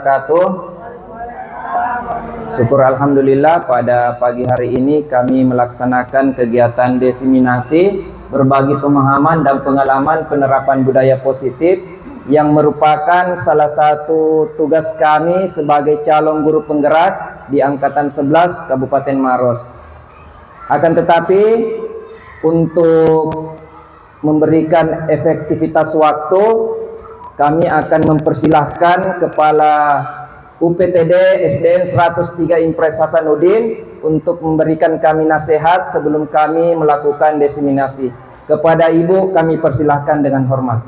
wabarakatuh. Syukur alhamdulillah pada pagi hari ini kami melaksanakan kegiatan diseminasi berbagi pemahaman dan pengalaman penerapan budaya positif yang merupakan salah satu tugas kami sebagai calon guru penggerak di angkatan 11 Kabupaten Maros. Akan tetapi untuk memberikan efektivitas waktu, kami akan mempersilahkan Kepala UPTD SDN 103 Impres Hasanuddin untuk memberikan kami nasihat sebelum kami melakukan diseminasi. Kepada Ibu kami persilahkan dengan hormat.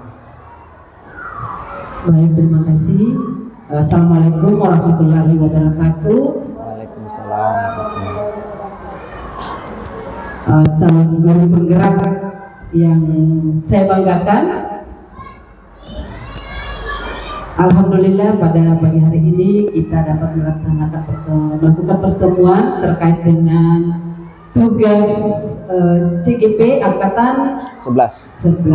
Baik, terima kasih. Assalamualaikum warahmatullahi wabarakatuh. Waalaikumsalam warahmatullahi Calon guru penggerak yang saya banggakan, alhamdulillah pada pagi hari ini kita dapat melakukan pertemuan terkait dengan tugas CGP angkatan 11.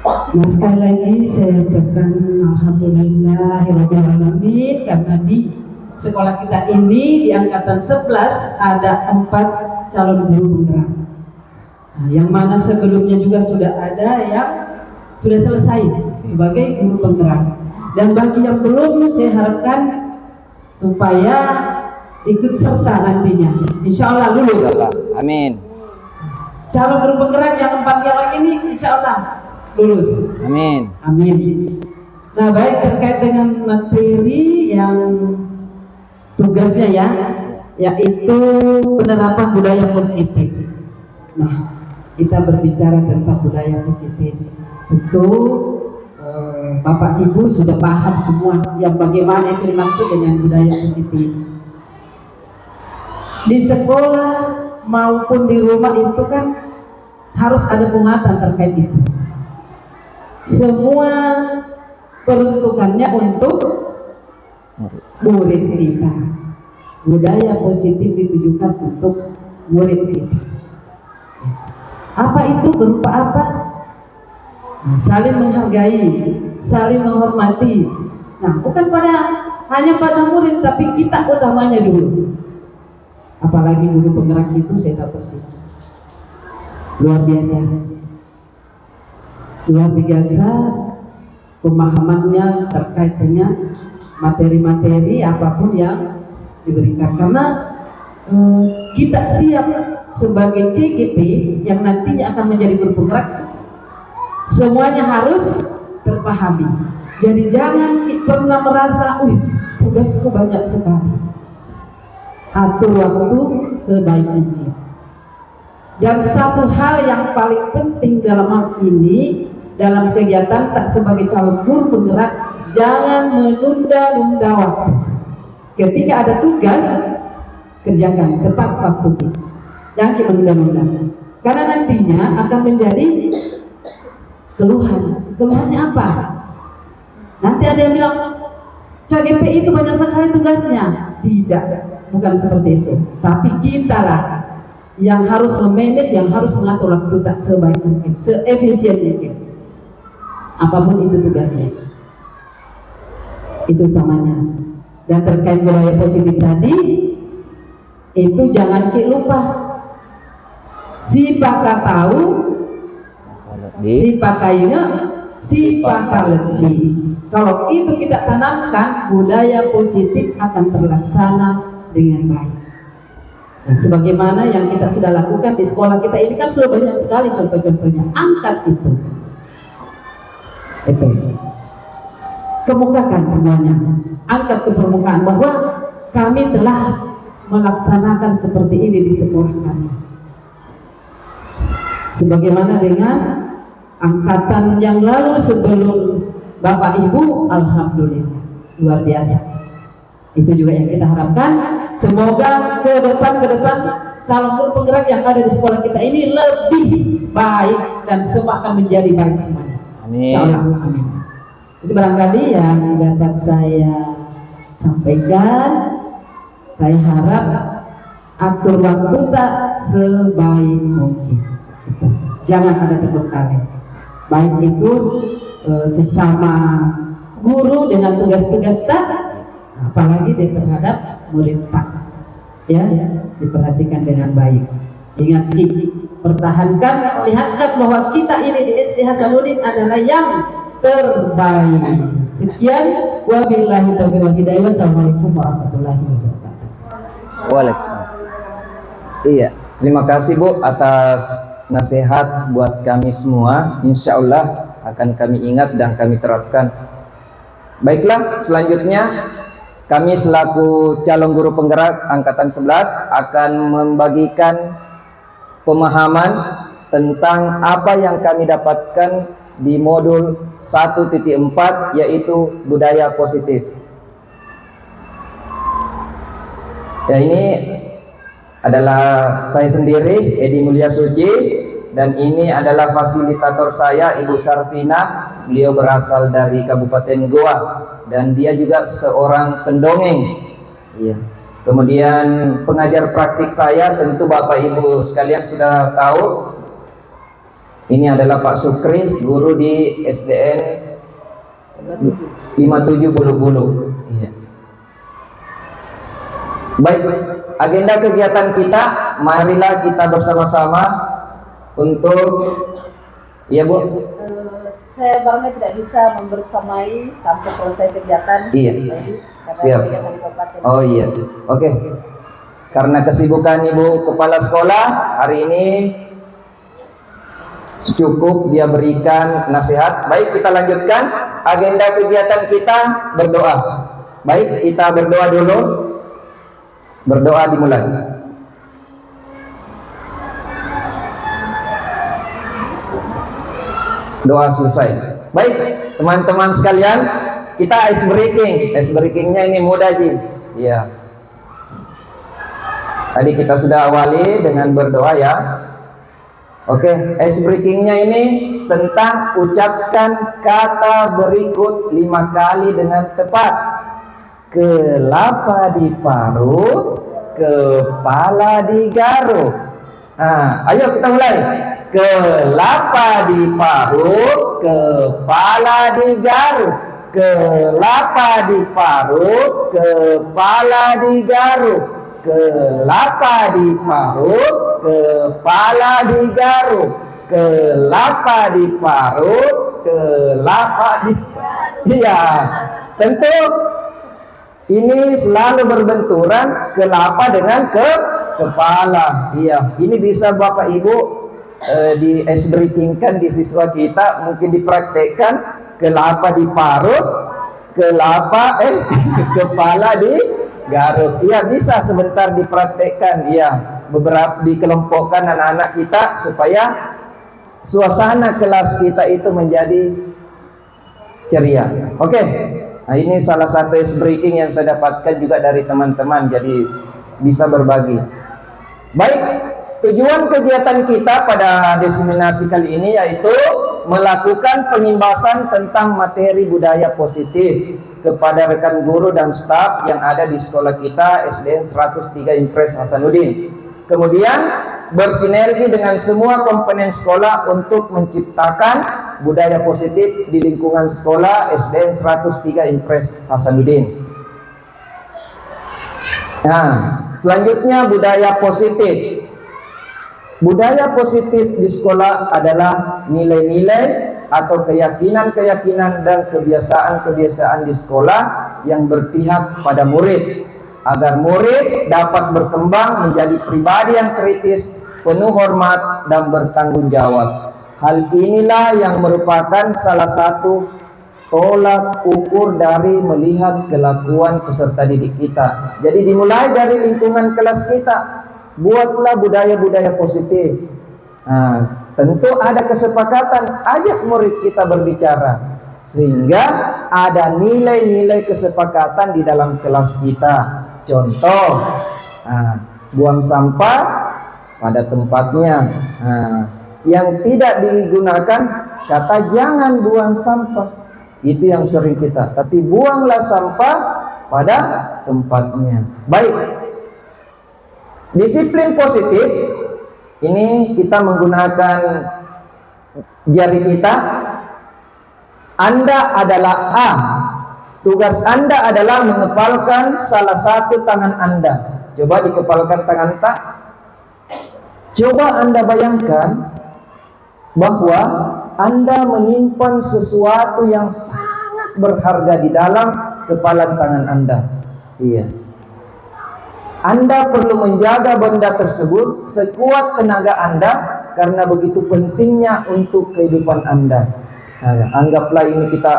Nah, sekali lagi saya ucapkan alhamdulillahirobbilalamin karena di sekolah kita ini di angkatan 11 ada 4 calon guru penggerak. Nah, yang mana sebelumnya juga sudah ada yang sudah selesai sebagai guru penggerak. Dan bagi yang belum, saya harapkan supaya ikut serta nantinya. Insya Allah lulus. Amin. Calon guru penggerak yang 4 yang lagi ini insya Allah lulus. Amin. Amin. Nah, baik, terkait dengan materi yang tugasnya ya, yaitu penerapan budaya positif. Nah, kita berbicara tentang budaya positif. Tentu Bapak Ibu sudah paham semua yang bagaimana itu dimaksud dengan budaya positif. Di sekolah maupun di rumah itu kan harus ada penguatan terkait itu. Semua peruntukannya untuk murid kita. Budaya positif ditujukan untuk murid kita. Apa itu? Berupa apa? Nah, saling menghargai, saling menghormati. Nah, bukan hanya pada murid, tapi kita utamanya dulu. Apalagi guru penggerak itu saya tahu persis. Luar biasa. Luar biasa pemahamannya terkait dengan materi-materi apapun yang diberikan. Karena kita siap sebagai CGP yang nantinya akan menjadi guru penggerak, semuanya harus terpahami. Jadi jangan pernah merasa, tugasku banyak sekali. Atur waktu sebaik mungkin. Dan satu hal yang paling penting dalam hal ini, dalam kegiatan tak sebagai calon guru penggerak, jangan menunda-nunda waktu. Ketika ada tugas, kerjakan tepat waktunya. Jangan menunda-nunda. Karena nantinya akan menjadi keluhan. Keluhannya apa? Nanti ada yang bilang CGP itu banyak sekali tugasnya. Tidak, bukan seperti itu. Tapi kita lah yang harus memanage, yang harus mengatur waktu tak sebaik mungkin, seefisien mungkin. Apapun itu tugasnya. Itu utamanya. Dan terkait budaya positif tadi, itu jangan lupa. Si pakar tahu, si pakainya, si pakar lebih. Kalau itu kita tanamkan, budaya positif akan terlaksana dengan baik. Nah, sebagaimana yang kita sudah lakukan di sekolah kita ini kan sudah banyak sekali contoh-contohnya. Angkat itu. Itu. Kemukakan semuanya. Angkat ke permukaan bahwa kami telah melaksanakan seperti ini di sekolah kami. Sebagaimana dengan angkatan yang lalu sebelum Bapak Ibu, alhamdulillah luar biasa. Itu juga yang kita harapkan. Semoga ke depan calon guru penggerak yang ada di sekolah kita ini lebih baik dan semua akan menjadi baik semuanya. Amin. Insyaallah, amin. Itu barangkali yang dapat saya sampaikan. Saya harap atur waktu tak sebaik mungkin. Jangan ada terbengkalai. Baik itu sesama guru dengan tugas-tugas tak, apalagi terhadap murid tak, ya, diperhatikan dengan baik. Ingat, pertahankan, lihatkan bahwa kita ini di SD Hasanuddin adalah yang terbaik. Sekian, wabillahi taufiq wal hidayah. Wassalamualaikum warahmatullahi wabarakatuh. Waalaikumsalam. Iya, terima kasih Bu atas nasihat buat kami semua. Insya Allah akan kami ingat dan kami terapkan. Baiklah, selanjutnya kami selaku calon guru penggerak angkatan 11 akan membagikan pemahaman tentang apa yang kami dapatkan di modul 1.4, yaitu budaya positif. Ya, ini adalah saya sendiri, Edi Mulia Suci, dan ini adalah fasilitator saya, Ibu Sarfina. Beliau berasal dari Kabupaten Goa dan dia juga seorang pendongeng. Iya. Kemudian pengajar praktik saya, tentu Bapak Ibu sekalian sudah tahu. Ini adalah Pak Sukri, guru di SDN 57 Bulu-Bulu. Iya. Baik, agenda kegiatan kita, marilah kita bersama-sama untuk, ya Bu. Saya barangnya tidak bisa membersamai sampai selesai kegiatan. Iya. Siap. Oh iya. Oke. Karena kesibukan Ibu Kepala Sekolah hari ini cukup dia berikan nasihat. Baik, kita lanjutkan agenda kegiatan kita, berdoa. Baik, kita berdoa dulu. Berdoa dimulai. Doa selesai. Baik, teman-teman sekalian, kita ice breaking. Ice breakingnya ini mudah, Ji. Ya. Tadi kita sudah awali dengan berdoa ya. Oke, ice breakingnya ini tentang ucapkan kata berikut 5 kali dengan tepat. Kelapa diparut, kepala digaruk. Nah, ayo kita mulai. Kelapa diparut, kepala digaruk. Kelapa diparut, kepala digaruk. Kelapa diparut, kepala digaruk. Kelapa diparut, kelapa digaruk. Iya, tentu ini selalu berbenturan kelapa dengan kepala. Iya, ini bisa Bapak Ibu di ice breaking-kan di siswa kita, mungkin dipraktekkan. Kelapa diparut, kelapa kepala digaruk. Iya, bisa sebentar dipraktekkan. Iya, beberapa dikelompokkan anak-anak kita supaya suasana kelas kita itu menjadi ceria. Oke. Nah, ini salah satu ice breaking yang saya dapatkan juga dari teman-teman, jadi bisa berbagi. Baik, tujuan kegiatan kita pada diseminasi kali ini yaitu melakukan pengimbasan tentang materi budaya positif kepada rekan guru dan staf yang ada di sekolah kita SDN 103 Impres Hasanuddin. Kemudian bersinergi dengan semua komponen sekolah untuk menciptakan budaya positif di lingkungan sekolah SDN 103 Impres Hasanuddin. Nah, selanjutnya budaya positif. Budaya positif di sekolah adalah nilai-nilai atau keyakinan-keyakinan dan kebiasaan-kebiasaan di sekolah yang berpihak pada murid, agar murid dapat berkembang menjadi pribadi yang kritis, penuh hormat dan bertanggung jawab. Hal inilah yang merupakan salah satu tolak ukur dari melihat kelakuan peserta didik kita. Jadi dimulai dari lingkungan kelas kita. Buatlah budaya-budaya positif. Nah, tentu ada kesepakatan, ajak murid kita berbicara sehingga ada nilai-nilai kesepakatan di dalam kelas kita. Contoh, buang sampah pada tempatnya. Yang tidak digunakan, kata jangan buang sampah. Itu yang sering kita. Tapi buanglah sampah pada tempatnya. Baik. Disiplin positif ini kita menggunakan jari kita. Anda adalah A, Tugas Anda adalah mengepalkan salah satu tangan Anda. Coba dikepalkan tangan tak. Coba Anda bayangkan bahwa Anda menyimpan sesuatu yang sangat berharga di dalam kepalan tangan Anda. Iya. Anda perlu menjaga benda tersebut sekuat tenaga Anda karena begitu pentingnya untuk kehidupan Anda. Nah, anggaplah ini kita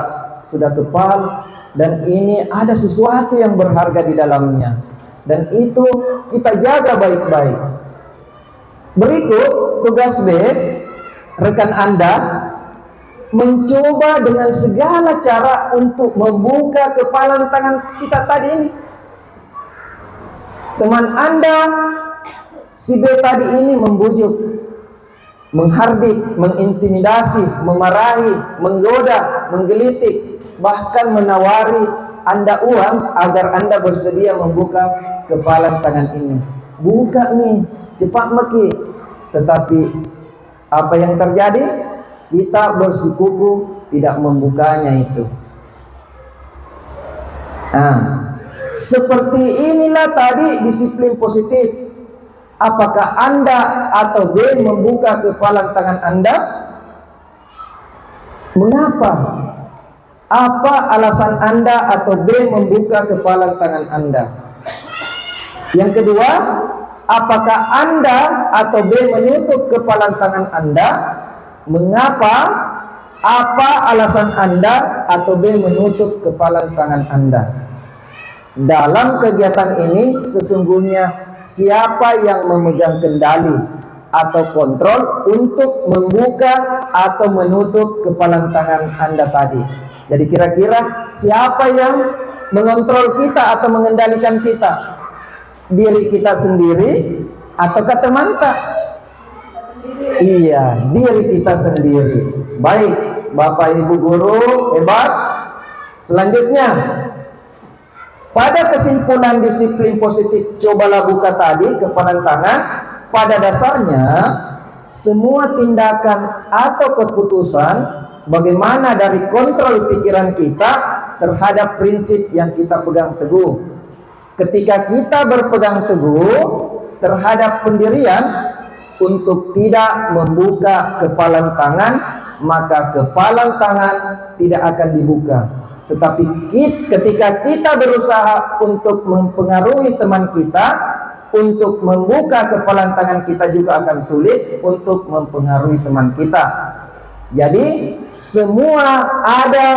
sudah kepal dan ini ada sesuatu yang berharga di dalamnya. Dan itu kita jaga baik-baik. Berikut tugas B, rekan Anda mencoba dengan segala cara untuk membuka kepalan tangan kita tadi ini. Teman Anda si B tadi ini membujuk, menghardik, mengintimidasi, memarahi, menggoda, menggelitik, bahkan menawari Anda uang agar Anda bersedia membuka kepalan tangan ini. Buka nih, cepat maki. Tetapi apa yang terjadi? Kita bersikuku tidak membukanya itu. Nah, seperti inilah tadi disiplin positif. Apakah Anda atau B membuka kepalan tangan Anda? Mengapa? Apa alasan Anda atau B membuka kepalan tangan Anda? Yang kedua, apakah Anda atau B menutup kepalan tangan Anda? Mengapa? Apa alasan Anda atau B menutup kepalan tangan Anda? Dalam kegiatan ini sesungguhnya siapa yang memegang kendali atau kontrol untuk membuka atau menutup kepalan tangan Anda tadi? Jadi kira-kira siapa yang mengontrol kita atau mengendalikan kita? Diri kita sendiri ataukah teman tak? Iya, diri kita sendiri. Baik, Bapak Ibu guru hebat. Selanjutnya, pada kesimpulan disiplin positif cobalah buka tadi kepalan tangan, pada dasarnya semua tindakan atau keputusan bagaimana dari kontrol pikiran kita terhadap prinsip yang kita pegang teguh. Ketika kita berpegang teguh terhadap pendirian untuk tidak membuka kepalan tangan, maka kepalan tangan tidak akan dibuka. Tetapi ketika kita berusaha untuk mempengaruhi teman kita untuk membuka kepalan tangan, kita juga akan sulit untuk mempengaruhi teman kita. Jadi semua ada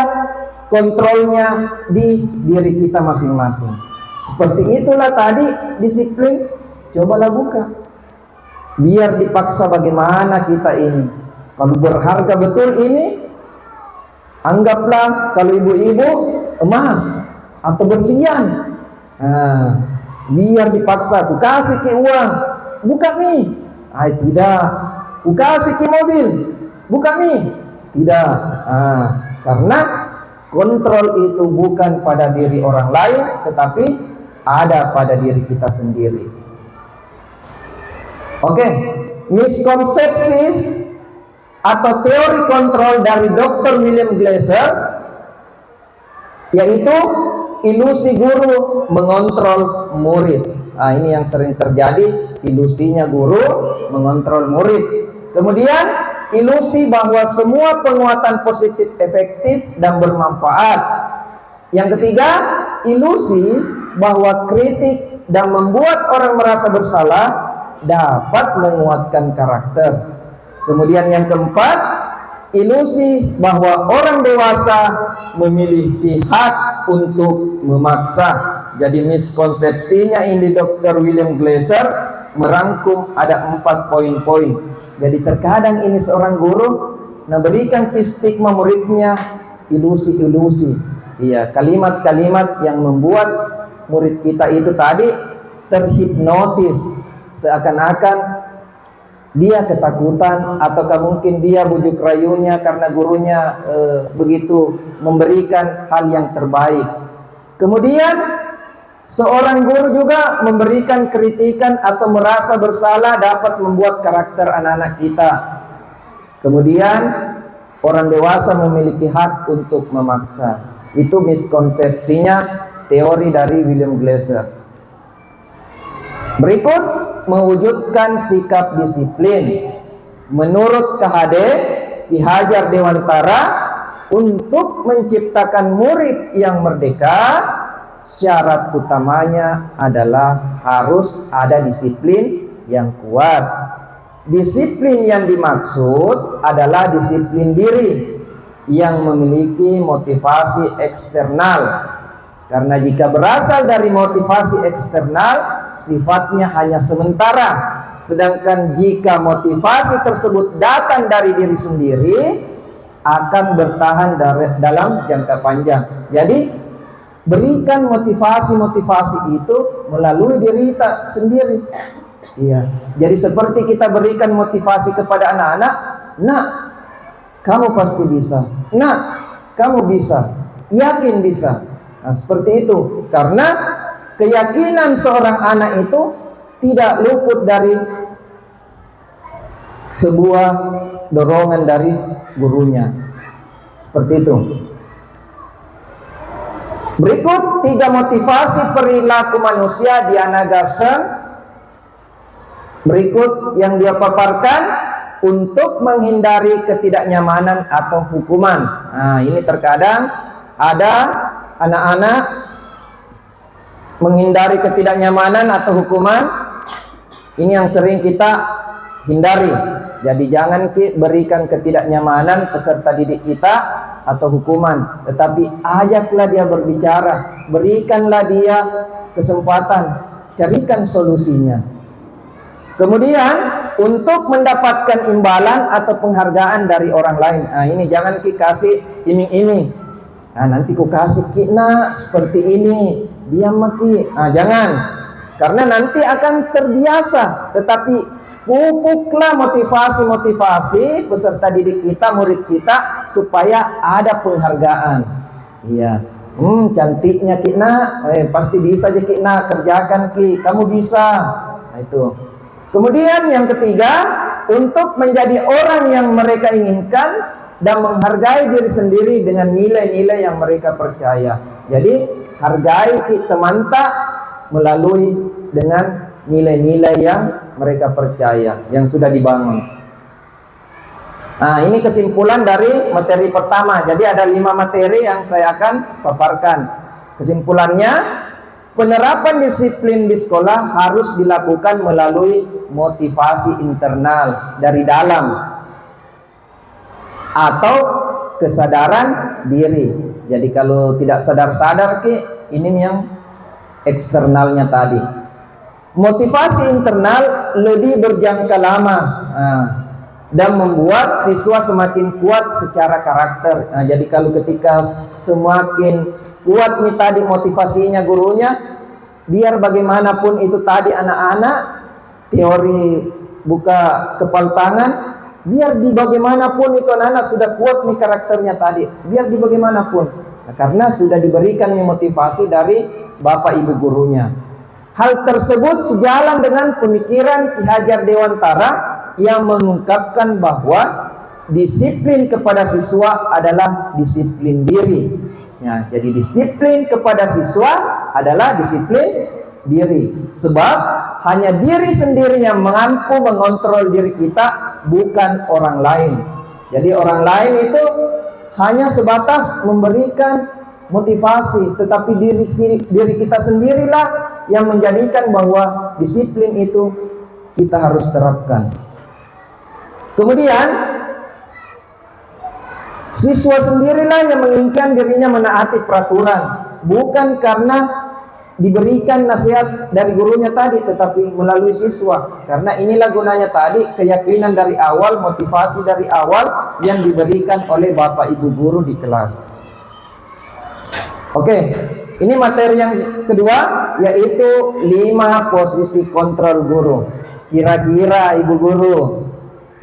kontrolnya di diri kita masing-masing. Seperti itulah tadi disiplin cobalah buka. Biar dipaksa bagaimana kita ini. Kalau berharga betul ini, anggaplah kalau ibu-ibu emas atau berlian. Nah, biar dipaksa, aku kasih ke uang, buka nih. Ay, tidak. Aku kasih ke mobil, buka nih. Tidak. Nah, karena kontrol itu bukan pada diri orang lain, tetapi ada pada diri kita sendiri. Oke, miskonsepsi atau teori kontrol dari Dr. William Glasser, yaitu ilusi guru mengontrol murid. Nah, ini yang sering terjadi, ilusinya guru mengontrol murid. Kemudian ilusi bahwa semua penguatan positif efektif dan bermanfaat. Yang ketiga, ilusi bahwa kritik dan membuat orang merasa bersalah dapat menguatkan karakter. Kemudian yang keempat, ilusi bahwa orang dewasa memiliki hak untuk memaksa. Jadi miskonsepsinya ini Dr. William Glasser merangkum ada 4 poin-poin. Jadi terkadang ini seorang guru memberikan stigma muridnya ilusi-ilusi. Iya, kalimat-kalimat yang membuat murid kita itu tadi terhipnotis, seakan-akan dia ketakutan, ataukah mungkin dia bujuk rayunya karena gurunya begitu memberikan hal yang terbaik. Kemudian seorang guru juga memberikan kritikan atau merasa bersalah dapat membuat karakter anak-anak kita. Kemudian orang dewasa memiliki hak untuk memaksa. Itu miskonsepsinya teori dari William Glasser. Berikut, mewujudkan sikap disiplin. Menurut KHD Ki Hajar Dewantara, untuk menciptakan murid yang merdeka, syarat utamanya adalah harus ada disiplin yang kuat. Disiplin yang dimaksud adalah disiplin diri yang memiliki motivasi eksternal. Karena jika berasal dari motivasi eksternal, sifatnya hanya sementara. Sedangkan jika motivasi tersebut datang dari diri sendiri, akan bertahan dalam jangka panjang. Jadi berikan motivasi-motivasi itu melalui diri kita sendiri. Iya. Jadi seperti kita berikan motivasi kepada anak-anak, nak, kamu pasti bisa. Nak, kamu bisa. Yakin bisa. Nah, seperti itu. Karena keyakinan seorang anak itu tidak luput dari sebuah dorongan dari gurunya. Seperti itu. Berikut 3 motivasi perilaku manusia Diana Garson. Berikut yang dia paparkan untuk menghindari ketidaknyamanan atau hukuman. Nah, ini terkadang ada anak-anak menghindari ketidaknyamanan atau hukuman. Ini yang sering kita hindari. Jadi jangan berikan ketidaknyamanan peserta didik kita atau hukuman, tetapi ajaklah dia berbicara, berikanlah dia kesempatan, carikan solusinya. Kemudian untuk mendapatkan imbalan atau penghargaan dari orang lain. Nah, ini jangan kasih iming-iming. Nah, nanti ku kasih ki nak seperti ini, diam ki. Nah, jangan. Karena nanti akan terbiasa. Tetapi pupuklah motivasi-motivasi peserta didik kita, murid kita, supaya ada penghargaan. Iya. Cantiknya ki nak, pasti bisa aja ki nak, kerjakan ki, kamu bisa. Nah, itu. Kemudian yang ketiga, untuk menjadi orang yang mereka inginkan dan menghargai diri sendiri dengan nilai-nilai yang mereka percaya. Jadi hargai ki teman tak melalui dengan nilai-nilai yang mereka percaya, yang sudah dibangun. Nah, ini kesimpulan dari materi pertama. Jadi ada 5 materi yang saya akan paparkan. Kesimpulannya, penerapan disiplin di sekolah harus dilakukan melalui motivasi internal dari dalam atau kesadaran diri. Jadi kalau tidak sadar-sadar ini yang eksternalnya tadi. Motivasi internal lebih berjangka lama dan membuat siswa semakin kuat secara karakter. Nah, jadi kalau ketika semakin kuat nih tadi motivasinya gurunya, biar bagaimanapun itu tadi anak-anak teori buka kepal tangan, biar di bagaimanapun itu anak-anak sudah kuat nih karakternya tadi, biar di bagaimanapun. Nah, karena sudah diberikan nih motivasi dari bapak ibu gurunya. Hal tersebut sejalan dengan pemikiran Ki Hajar Dewantara yang mengungkapkan bahwa disiplin kepada siswa adalah disiplin diri. Ya, jadi disiplin kepada siswa adalah disiplin diri. Sebab hanya diri sendiri yang mampu mengontrol diri kita, bukan orang lain. Jadi orang lain itu hanya sebatas memberikan motivasi, tetapi diri kita sendirilah yang menjadikan bahwa disiplin itu kita harus terapkan. Kemudian siswa sendirilah yang menginginkan dirinya menaati peraturan, bukan karena diberikan nasihat dari gurunya tadi, tetapi melalui siswa. Karena inilah gunanya tadi keyakinan dari awal, motivasi dari awal yang diberikan oleh bapak ibu guru di kelas. Oke, ini materi yang kedua, yaitu 5 posisi kontrol guru. Kira-kira ibu guru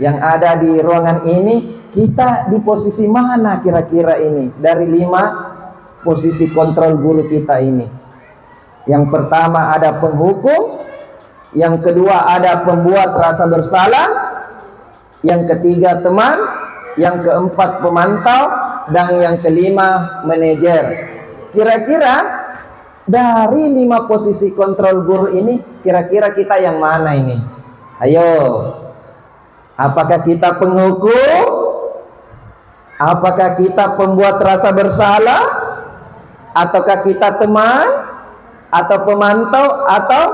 yang ada di ruangan ini, kita di posisi mana kira-kira ini dari 5 posisi kontrol guru kita ini? Yang pertama ada penghukum, yang kedua ada pembuat rasa bersalah, yang ketiga teman, yang keempat pemantau, dan yang kelima manajer. Kira-kira dari 5 posisi kontrol guru ini, kira-kira kita yang mana ini? Ayo, apakah kita penghukum? Apakah kita pembuat rasa bersalah? Ataukah kita teman? Atau pemantau? Atau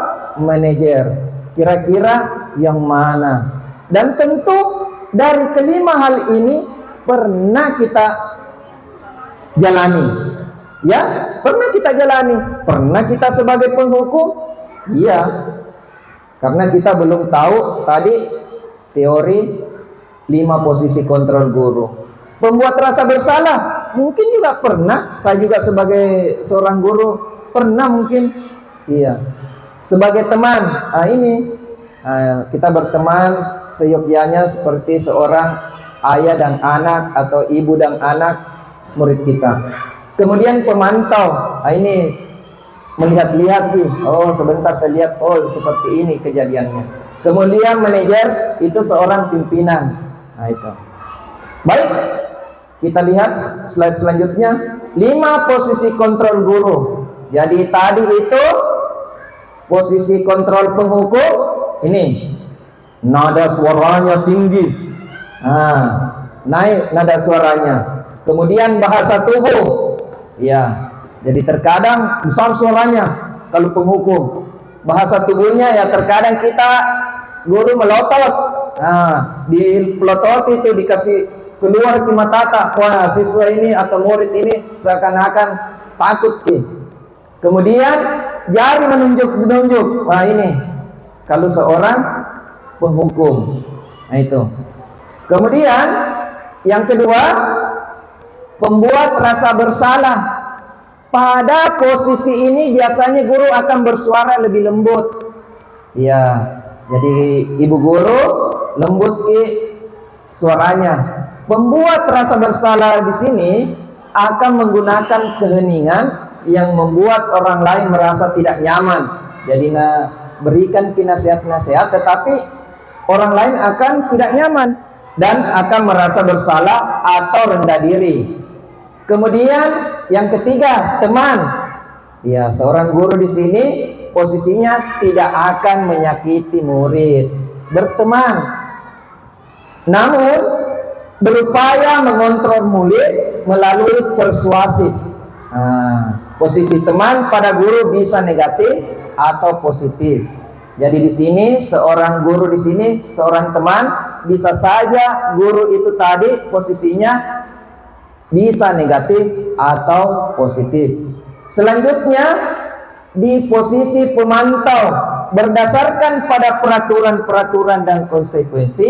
manajer? Kira-kira yang mana? Dan tentu dari kelima hal ini pernah kita jalani. Ya, pernah kita jalani. Pernah kita sebagai penghukum? Iya. Karena kita belum tahu tadi teori 5 posisi kontrol guru. Pembuat rasa bersalah, mungkin juga pernah. Saya juga sebagai seorang guru pernah mungkin. Iya. Sebagai teman, kita berteman seyogyanya seperti seorang ayah dan anak atau ibu dan anak murid kita. Kemudian pemantau, ini melihat-lihat nih, oh sebentar saya lihat, oh seperti ini kejadiannya. Kemudian manajer itu seorang pimpinan. Nah itu. Baik, kita lihat slide selanjutnya. 5 posisi kontrol guru. Jadi tadi itu posisi kontrol penghukum, ini nada suaranya tinggi. Naik nada suaranya. Kemudian bahasa tubuh. Ya, jadi terkadang besar suaranya kalau penghukum. Bahasa tubuhnya ya terkadang kita guru melotot. Di pelotot itu dikasih keluar di mata. Wah, siswa ini atau murid ini seakan-akan takut nih. Kemudian jari menunjuk. Wah, ini kalau seorang penghukum. Nah itu. Kemudian yang kedua, pembuat rasa bersalah. Pada posisi ini biasanya guru akan bersuara lebih lembut. Ya, jadi ibu guru lembut suaranya. Pembuat rasa bersalah di sini akan menggunakan keheningan yang membuat orang lain merasa tidak nyaman. Jadi berikan nasihat-nasihat, tetapi orang lain akan tidak nyaman dan akan merasa bersalah atau rendah diri. Kemudian yang ketiga, teman. Ya, seorang guru di sini posisinya tidak akan menyakiti murid, berteman. Namun berupaya mengontrol murid melalui persuasif. Posisi teman pada guru bisa negatif atau positif. Jadi di sini seorang guru di sini, seorang teman, bisa saja guru itu tadi posisinya bisa negatif atau positif. Selanjutnya di posisi pemantau, berdasarkan pada peraturan-peraturan dan konsekuensi,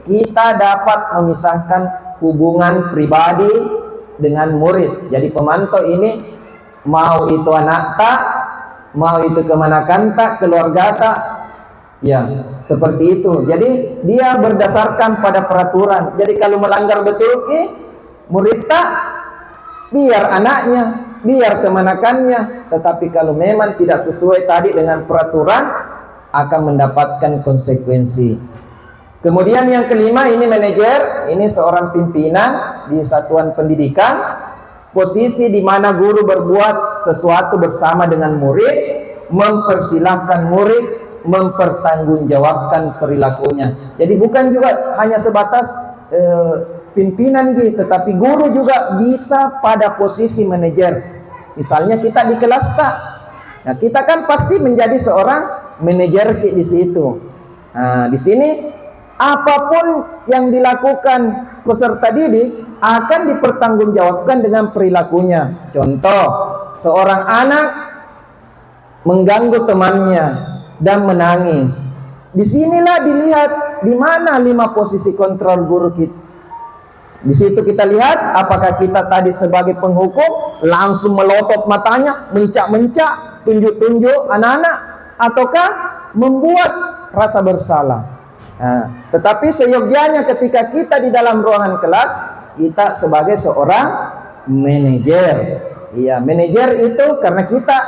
kita dapat memisahkan hubungan pribadi dengan murid. Jadi pemantau ini mau itu anak tak, mau itu kemanakan tak, keluarga tak, ya seperti itu. Jadi dia berdasarkan pada peraturan. Jadi kalau melanggar betul murid tak, biar anaknya, biar kemanakannya. Tetapi kalau memang tidak sesuai tadi dengan peraturan, akan mendapatkan konsekuensi. Kemudian yang kelima, ini manajer. Ini seorang pimpinan di satuan pendidikan. Posisi di mana guru berbuat sesuatu bersama dengan murid, mempersilahkan murid mempertanggungjawabkan perilakunya. Jadi bukan juga hanya sebatas pimpinan gitu, tetapi guru juga bisa pada posisi manajer. Misalnya kita di kelas tak, nah kita kan pasti menjadi seorang manajer di situ. Nah, di sini apapun yang dilakukan peserta didik akan dipertanggungjawabkan dengan perilakunya. Contoh, seorang anak mengganggu temannya dan menangis. Disinilah dilihat di mana 5 posisi kontrol guru kita. Di situ kita lihat apakah kita tadi sebagai penghukum langsung melotot matanya, mencak-mencak, tunjuk-tunjuk anak-anak, ataukah membuat rasa bersalah. Nah, tetapi seyogyanya ketika kita di dalam ruangan kelas, kita sebagai seorang manajer. Iya, manajer itu karena kita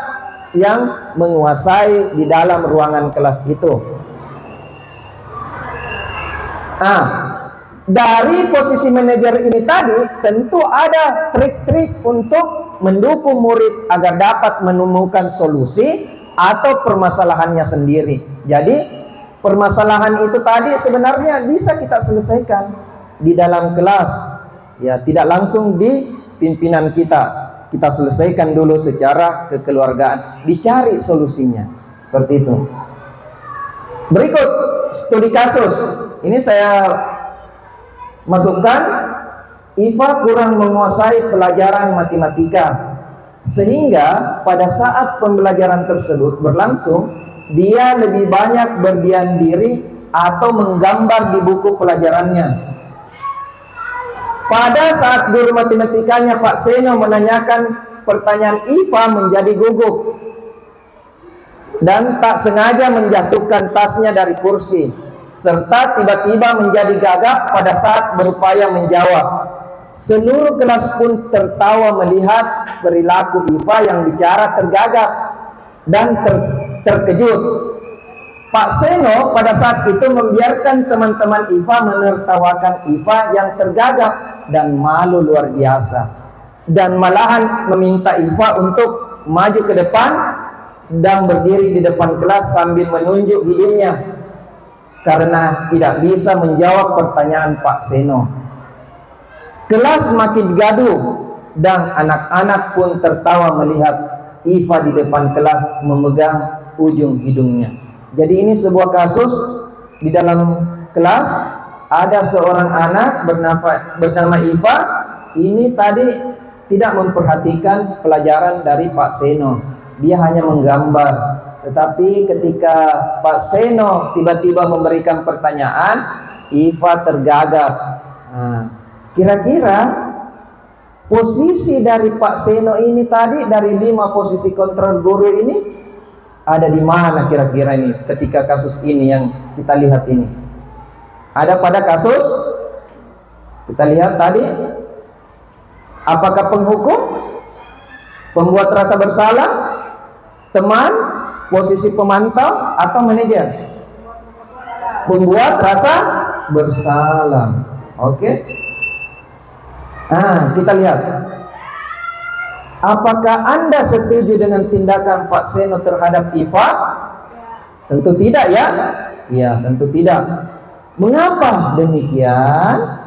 yang menguasai di dalam ruangan kelas itu. Nah, Dari posisi manajer ini tadi tentu ada trik-trik untuk mendukung murid agar dapat menemukan solusi atau permasalahannya sendiri. Jadi permasalahan itu tadi sebenarnya bisa kita selesaikan di dalam kelas, ya, tidak langsung di pimpinan kita. Kita selesaikan dulu secara kekeluargaan, dicari solusinya, seperti itu. Berikut studi kasus. Ini saya masukkan, IFA kurang menguasai pelajaran matematika, sehingga pada saat pembelajaran tersebut berlangsung, dia lebih banyak berdiam diri atau menggambar di buku pelajarannya. Pada saat guru matematikanya Pak Seno menanyakan pertanyaan, IFA menjadi gugup dan tak sengaja menjatuhkan tasnya dari kursi, serta tiba-tiba menjadi gagap pada saat berupaya menjawab. Seluruh kelas pun tertawa melihat perilaku IFA yang bicara tergagap dan terkejut. Pak Seno pada saat itu membiarkan teman-teman IFA menertawakan IFA yang tergagap dan malu luar biasa, dan malahan meminta IFA untuk maju ke depan dan berdiri di depan kelas sambil menunjuk hidungnya karena tidak bisa menjawab pertanyaan Pak Seno. Kelas makin gaduh dan anak-anak pun tertawa melihat IFA di depan kelas memegang ujung hidungnya. Jadi ini sebuah kasus di dalam kelas, ada seorang anak bernama IFA. Ini tadi tidak memperhatikan pelajaran dari Pak Seno, dia hanya menggambar. Tetapi ketika Pak Seno tiba-tiba memberikan pertanyaan, IFA tergagap. Kira-kira posisi dari Pak Seno ini tadi, dari 5 posisi kontrol guru ini, ada di mana kira-kira ini ketika kasus ini yang kita lihat ini? Ada pada kasus kita lihat tadi, apakah penghukum, pembuat rasa bersalah, teman, posisi pemantau, atau manajer? Pembuat rasa bersalah. Oke. Kita lihat. Apakah Anda setuju dengan tindakan Pak Seno terhadap IFA? Tentu tidak, ya? Ya, tentu tidak. Mengapa demikian?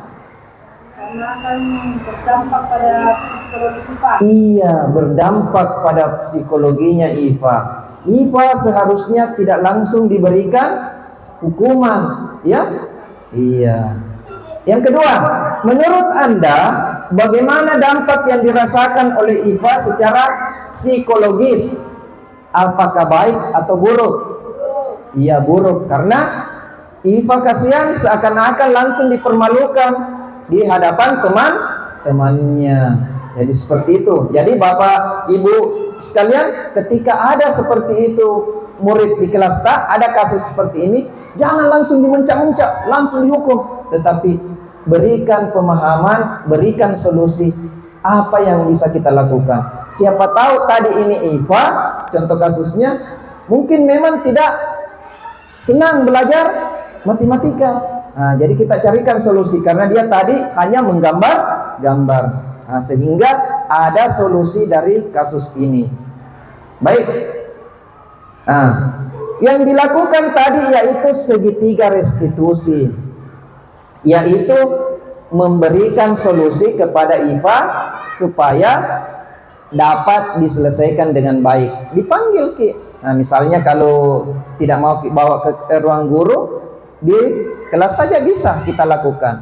Karena akan berdampak pada psikologis IFA. Iya, berdampak pada psikologinya IFA. IFA seharusnya tidak langsung diberikan hukuman, ya? Iya. Yang kedua, menurut Anda bagaimana dampak yang dirasakan oleh IFA secara psikologis? Apakah baik atau buruk? Iya, buruk, karena IFA kasihan seakan-akan langsung dipermalukan di hadapan teman-temannya. Jadi seperti itu. Jadi Bapak Ibu sekalian, ketika ada seperti itu murid di kelas tak ada kasus seperti ini, jangan langsung dimencak-mencak, langsung dihukum, tetapi berikan pemahaman, berikan solusi apa yang bisa kita lakukan. Siapa tahu tadi ini IFA, contoh kasusnya, mungkin memang tidak senang belajar matematika. Jadi kita carikan solusi karena dia tadi hanya menggambar-gambar. Sehingga ada solusi dari kasus ini. Baik. Yang dilakukan tadi yaitu segitiga restitusi, yaitu memberikan solusi kepada IFA supaya dapat diselesaikan dengan baik. Dipanggil Ki. Misalnya kalau tidak mau bawa ke ruang guru, di kelas saja bisa kita lakukan.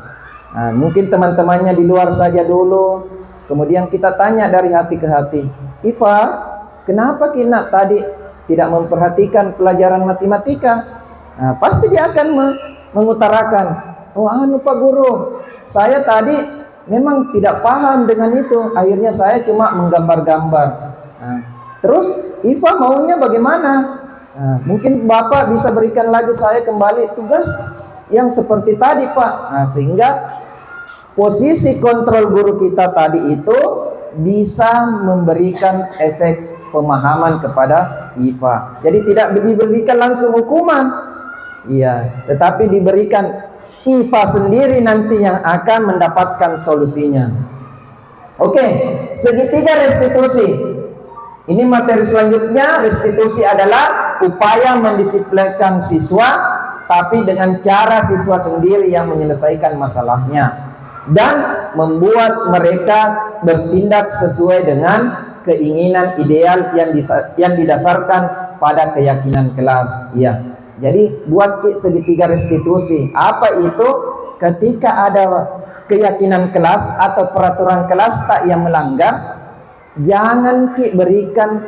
Mungkin teman-temannya di luar saja dulu, kemudian kita tanya dari hati ke hati, IFA, kenapa Kina tadi tidak memperhatikan pelajaran matematika? Pasti dia akan mengutarakan, oh Pak Guru, saya tadi memang tidak paham dengan itu, akhirnya saya cuma menggambar-gambar. Terus IFA maunya bagaimana? Mungkin Bapak bisa berikan lagi saya kembali tugas yang seperti tadi Pak. Sehingga posisi kontrol guru kita tadi itu bisa memberikan efek pemahaman kepada IFA. Jadi tidak diberikan langsung hukuman, iya, tetapi diberikan IFA sendiri nanti yang akan mendapatkan solusinya. Oke, segitiga restitusi. Ini materi selanjutnya. Restitusi adalah upaya mendisiplinkan siswa, tapi dengan cara siswa sendiri yang menyelesaikan masalahnya dan membuat mereka bertindak sesuai dengan keinginan ideal yang didasarkan pada keyakinan kelas. Ya. Jadi buat segitiga restitusi. Apa itu? Ketika ada keyakinan kelas atau peraturan kelas tak yang melanggar, jangan berikan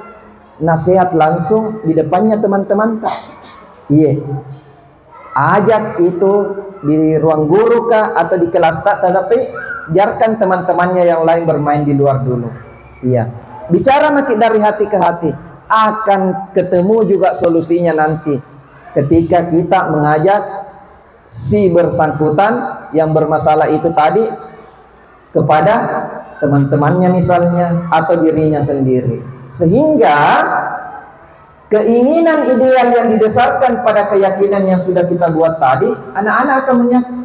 nasihat langsung di depannya teman-teman tak. Iya. Ajak itu di ruang guru kah atau di kelas tak, tetapi biarkan teman-temannya yang lain bermain di luar dulu. Iya. Bicara makin dari hati ke hati, akan ketemu juga solusinya nanti. Ketika kita mengajak si bersangkutan yang bermasalah itu tadi kepada teman-temannya misalnya atau dirinya sendiri, sehingga keinginan ideal yang didasarkan pada keyakinan yang sudah kita buat tadi, anak-anak akan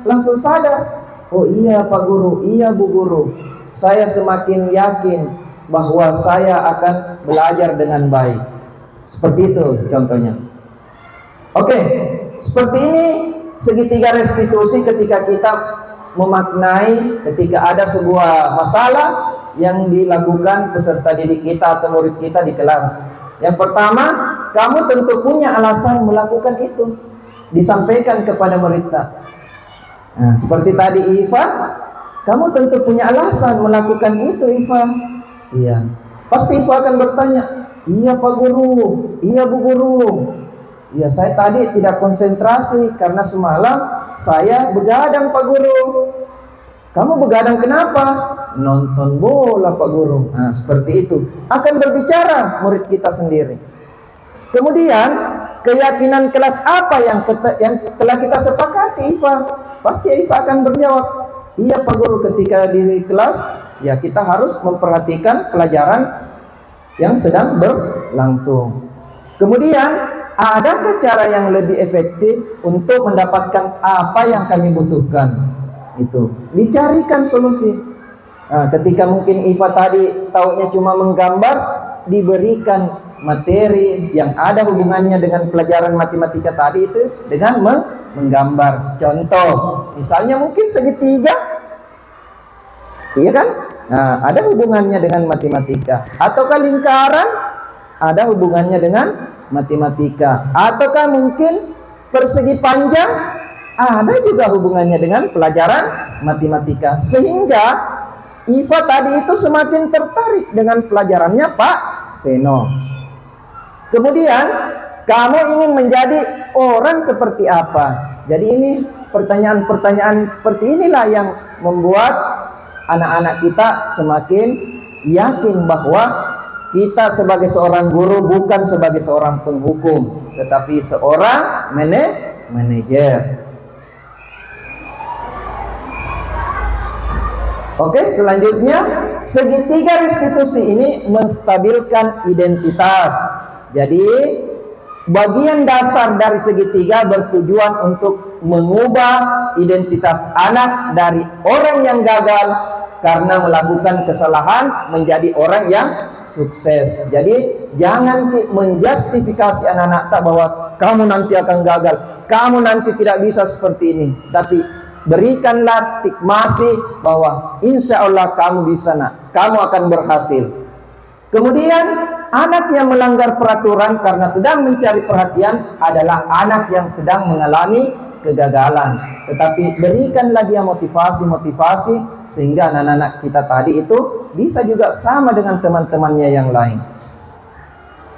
langsung sadar, oh iya Pak Guru, iya Bu Guru, saya semakin yakin bahwa saya akan belajar dengan baik. Seperti itu contohnya. Oke, seperti ini segitiga restitusi ketika kita memaknai ketika ada sebuah masalah yang dilakukan peserta didik kita atau murid kita di kelas. Yang pertama, kamu tentu punya alasan melakukan itu, disampaikan kepada murid. Nah, seperti tadi Iva, kamu tentu punya alasan melakukan itu Iva. Iya, pasti Iva akan bertanya, iya Pak Guru, iya Bu Guru. Ya, saya tadi tidak konsentrasi karena semalam saya begadang Pak Guru. Kamu begadang kenapa? Nonton bola Pak Guru. Nah, seperti itu. Akan berbicara murid kita sendiri. Kemudian, keyakinan kelas apa yang telah kita sepakati, Iva? Pasti Iva akan berjawab, iya Pak Guru, ketika di kelas, ya kita harus memperhatikan pelajaran yang sedang berlangsung. Kemudian, adakah cara yang lebih efektif untuk mendapatkan apa yang kami butuhkan? Itu dicarikan solusi. Nah, ketika mungkin Iva tadi taunya cuma menggambar, diberikan materi yang ada hubungannya dengan pelajaran matematika tadi itu dengan menggambar. Contoh, misalnya mungkin segitiga, iya kan? Nah, ada hubungannya dengan matematika. Ataukah lingkaran, ada hubungannya dengan matematika. Ataukah mungkin persegi panjang, ada juga hubungannya dengan pelajaran matematika. Sehingga Iva tadi itu semakin tertarik dengan pelajarannya Pak Seno. Kemudian kamu ingin menjadi orang seperti apa? Jadi ini pertanyaan-pertanyaan seperti inilah yang membuat anak-anak kita semakin yakin bahwa kita sebagai seorang guru bukan sebagai seorang penghukum, tetapi seorang manajer. Oke, selanjutnya segitiga restitusi ini menstabilkan identitas. Jadi bagian dasar dari segitiga bertujuan untuk mengubah identitas anak dari orang yang gagal karena melakukan kesalahan menjadi orang yang sukses. Jadi jangan menjustifikasi anak-anak tak bahwa kamu nanti akan gagal, kamu nanti tidak bisa seperti ini. Tapi berikanlah stigmasi bahwa insya Allah kamu bisa nak, kamu akan berhasil. Kemudian anak yang melanggar peraturan karena sedang mencari perhatian adalah anak yang sedang mengalami kegagalan. Tetapi berikanlah dia motivasi sehingga anak-anak kita tadi itu bisa juga sama dengan teman-temannya yang lain.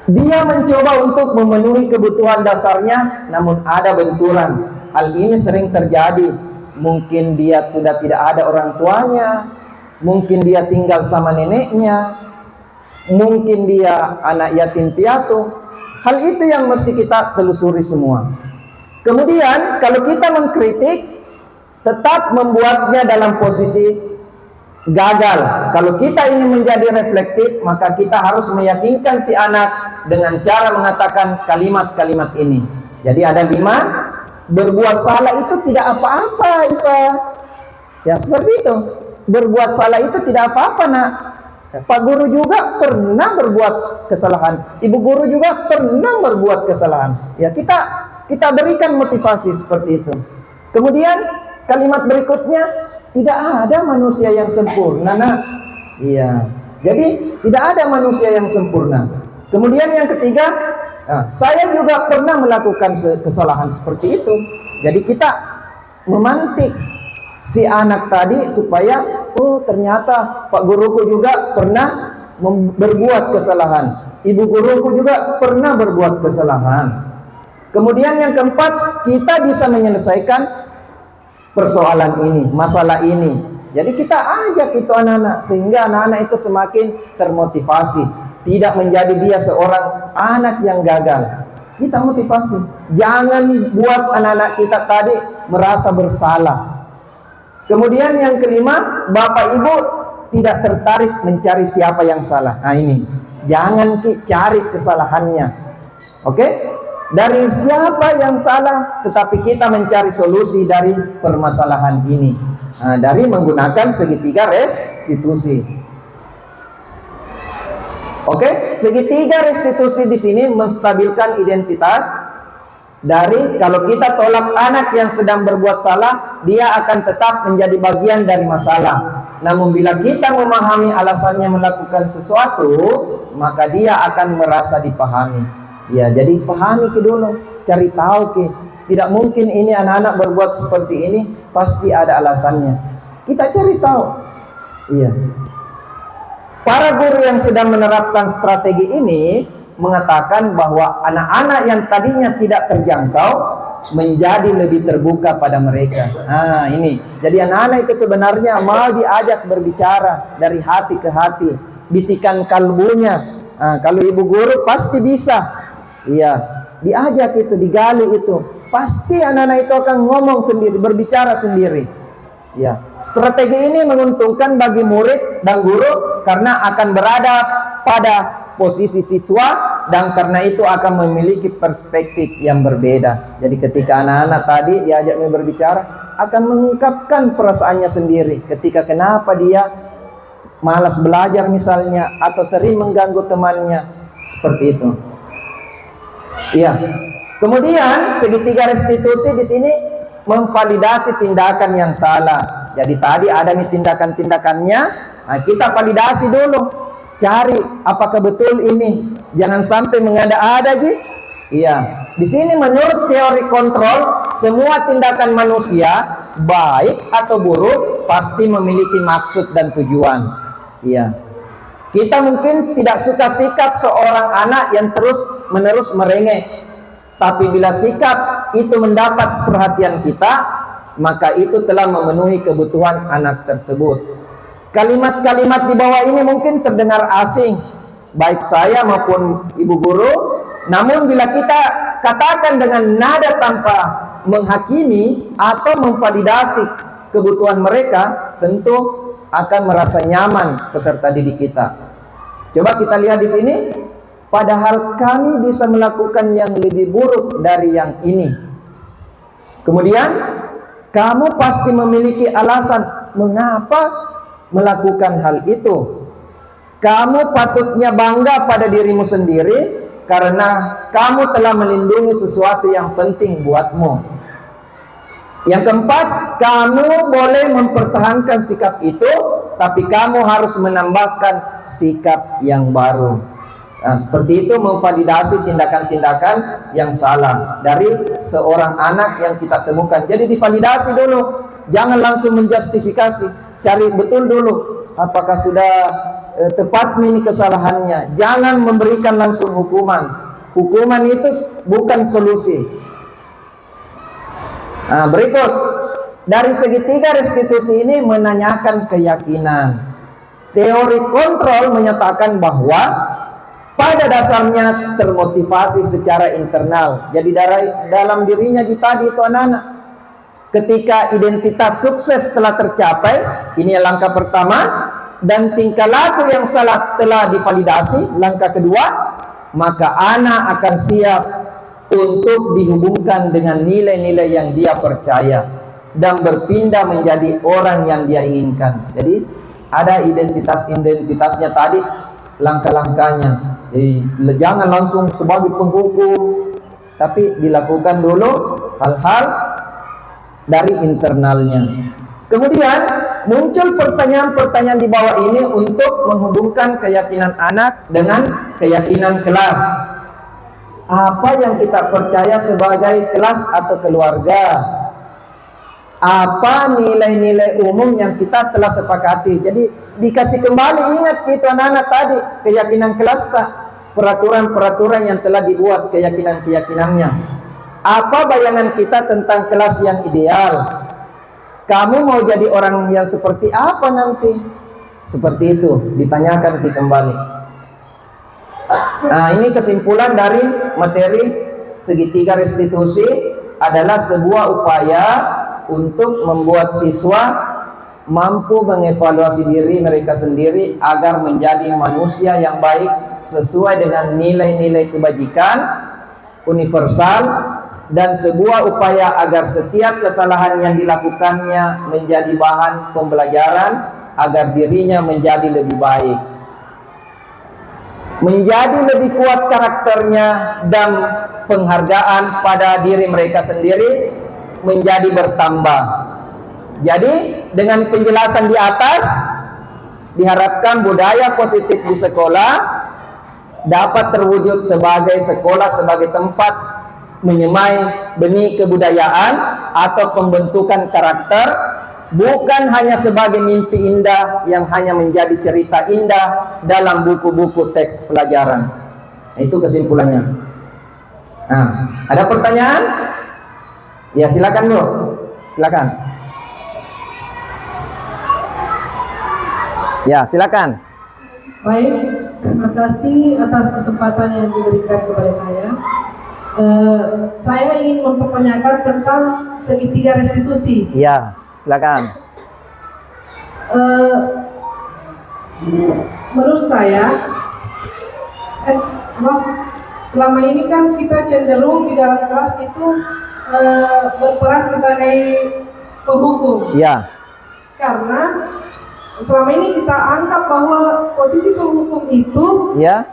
Dia mencoba untuk memenuhi kebutuhan dasarnya, namun ada benturan. Hal ini sering terjadi. Mungkin dia sudah tidak ada orang tuanya, mungkin dia tinggal sama neneknya, mungkin dia anak yatim piatu. Hal itu yang mesti kita telusuri semua. Kemudian kalau kita mengkritik, tetap membuatnya dalam posisi gagal. Kalau kita ingin menjadi reflektif, maka kita harus meyakinkan si anak dengan cara mengatakan kalimat-kalimat ini. Jadi ada 5 berbuat salah itu tidak apa-apa, Iva. Ya seperti itu. Berbuat salah itu tidak apa-apa, nak. Pak guru juga pernah berbuat kesalahan. Ibu guru juga pernah berbuat kesalahan. Ya kita berikan motivasi seperti itu. Kemudian kalimat berikutnya, tidak ada manusia yang sempurna, nak. Iya. Jadi tidak ada manusia yang sempurna. Kemudian yang ketiga, saya juga pernah melakukan kesalahan seperti itu. Jadi kita memantik si anak tadi supaya, oh ternyata Pak guruku juga pernah berbuat kesalahan, ibu guruku juga pernah berbuat kesalahan. Kemudian yang keempat, kita bisa menyelesaikan persoalan ini, masalah ini. Jadi kita ajak itu anak-anak, sehingga anak-anak itu semakin termotivasi, tidak menjadi dia seorang anak yang gagal. Kita motivasi, jangan buat anak-anak kita tadi merasa bersalah. Kemudian yang kelima, Bapak Ibu tidak tertarik mencari siapa yang salah. Nah ini, jangan cari kesalahannya. Oke? Dari siapa yang salah, tetapi kita mencari solusi dari permasalahan ini. Nah, dari menggunakan segitiga restitusi. Oke? Segitiga restitusi di sini menstabilkan identitas. Dari kalau kita tolak anak yang sedang berbuat salah, dia akan tetap menjadi bagian dari masalah. Namun bila kita memahami alasannya melakukan sesuatu, maka dia akan merasa dipahami. Ya, jadi pahami ke dulu, cari tahu ke. Tidak mungkin ini anak-anak berbuat seperti ini, pasti ada alasannya. Kita cari tahu. Iya. Para guru yang sedang menerapkan strategi ini mengatakan bahwa anak-anak yang tadinya tidak terjangkau menjadi lebih terbuka pada mereka. Nah ini, jadi anak-anak itu sebenarnya mau diajak berbicara dari hati ke hati, bisikan kalbunya. Nah, kalau ibu guru pasti bisa, iya, diajak itu, digali itu, pasti anak-anak itu akan ngomong sendiri, berbicara sendiri. Ya, strategi ini menguntungkan bagi murid dan guru karena akan berada pada posisi siswa, dan karena itu akan memiliki perspektif yang berbeda. Jadi ketika anak-anak tadi diajak berbicara, akan mengungkapkan perasaannya sendiri ketika kenapa dia malas belajar misalnya, atau sering mengganggu temannya, seperti itu. Iya. Kemudian segitiga restitusi di sini memvalidasi tindakan yang salah. Jadi tadi ada tindakan-tindakannya, nah kita validasi dulu. Cari apakah betul ini, jangan sampai mengada-ada Ji. Iya, di sini menurut teori kontrol, semua tindakan manusia baik atau buruk pasti memiliki maksud dan tujuan. Iya, kita mungkin tidak suka sikap seorang anak yang terus-menerus merengek, tapi bila sikap itu mendapat perhatian kita, maka itu telah memenuhi kebutuhan anak tersebut. Kalimat-kalimat di bawah ini mungkin terdengar asing, baik saya maupun ibu guru. Namun bila kita katakan dengan nada tanpa menghakimi atau memvalidasi kebutuhan mereka, tentu akan merasa nyaman peserta didik kita. Coba kita lihat di sini. Padahal kami bisa melakukan yang lebih buruk dari yang ini. Kemudian kamu pasti memiliki alasan mengapa melakukan hal itu. Kamu patutnya bangga pada dirimu sendiri karena kamu telah melindungi sesuatu yang penting buatmu. Yang keempat, kamu boleh mempertahankan sikap itu, tapi kamu harus menambahkan sikap yang baru. Nah, seperti itu memvalidasi tindakan-tindakan yang salah dari seorang anak yang kita temukan. Jadi divalidasi dulu, jangan langsung menjustifikasi. Cari betul dulu apakah sudah tepat ini kesalahannya. Jangan memberikan langsung hukuman. Hukuman itu bukan solusi. Nah, berikut dari segitiga restitusi ini menanyakan keyakinan. Teori kontrol menyatakan bahwa pada dasarnya termotivasi secara internal. Jadi dalam dirinya tadi itu anak-anak. Ketika identitas sukses telah tercapai, ini langkah pertama, dan tingkah laku yang salah telah divalidasi, langkah kedua, maka anak akan siap untuk dihubungkan dengan nilai-nilai yang dia percaya dan berpindah menjadi orang yang dia inginkan. Jadi ada identitasnya tadi, langkah-langkahnya. Jadi jangan langsung sebagai penghukum, tapi dilakukan dulu hal-hal dari internalnya. Kemudian muncul pertanyaan-pertanyaan di bawah ini untuk menghubungkan keyakinan anak dengan keyakinan kelas. Apa yang kita percaya sebagai kelas atau keluarga? Apa nilai-nilai umum yang kita telah sepakati? Jadi dikasih kembali, ingat gitu anak-anak tadi, keyakinan kelas tak, peraturan-peraturan yang telah dibuat, keyakinan-keyakinannya. Apa bayangan kita tentang kelas yang ideal? Kamu mau jadi orang yang seperti apa nanti? Seperti itu, ditanyakan kembali. Nah, ini kesimpulan dari materi segitiga restitusi adalah sebuah upaya untuk membuat siswa mampu mengevaluasi diri mereka sendiri agar menjadi manusia yang baik sesuai dengan nilai-nilai kebajikan universal, dan sebuah upaya agar setiap kesalahan yang dilakukannya menjadi bahan pembelajaran agar dirinya menjadi lebih baik, menjadi lebih kuat karakternya, dan penghargaan pada diri mereka sendiri menjadi bertambah. Jadi dengan penjelasan di atas diharapkan budaya positif di sekolah dapat terwujud sebagai sekolah sebagai tempat menyemai benih kebudayaan atau pembentukan karakter, bukan hanya sebagai mimpi indah yang hanya menjadi cerita indah dalam buku-buku teks pelajaran. Itu kesimpulannya. Nah, ada pertanyaan? Ya, silakan Bu. Silakan. Ya, silakan. Baik, terima kasih atas kesempatan yang diberikan kepada saya. Saya ingin mempertanyakan tentang segitiga restitusi. Ya, silakan. Menurut saya, selama ini kan kita cenderung di dalam kelas itu berperan sebagai penghukum. Ya. Karena selama ini kita anggap bahwa posisi penghukum itu Ya.